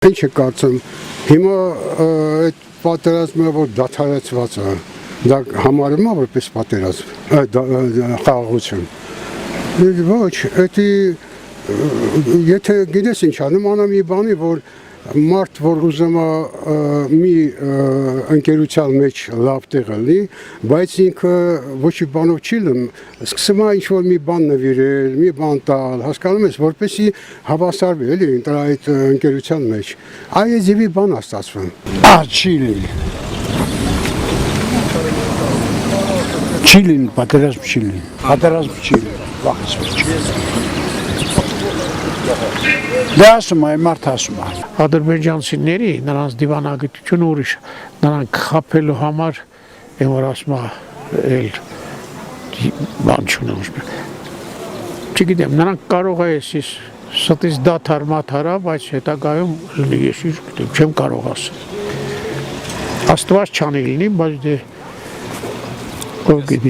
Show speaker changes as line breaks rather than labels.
Ինչ է կարծում, հիմա այդ պատերազմը որ դադարեցված է, դա համարում է որպես պատերազմ, խաղաղություն։ Ոչ, դա եթե գիտես ինչ անում, անամ մի բանի, որ մարդ, որ ուզում է մի ընկերության մեջ լավ տեղ լինի, բայց ինքը ոչ մի բանով չի լնում, սկսում է ինչ-որ մի բան նվիրել, մի բան տալ, հասկանում ես, որպեսզի հավասարվի էլի այդ ընկերության մեջ։ Այս ձևի բան է ստացվում։
Չի լինի։ Չի լինի, պատերազմ չի լինի։ Պատերազմ չի լինի, վախեցված չի։ Դե ասում է, մարդ ասում է։
Ադրբեջանցիների նրանց դիվանագիտությունը ուրիշ, նրանք խաբելու համար են որ ասում է բան չունեմ։ Չգիտեմ, նրանք կարող է էսիս ստից դաթար մաթարա, բայց հետագայում լինի ես գիտեմ, չեմ կարող ասել։ Աստված չանի լինի, բայց դե ով գիտի։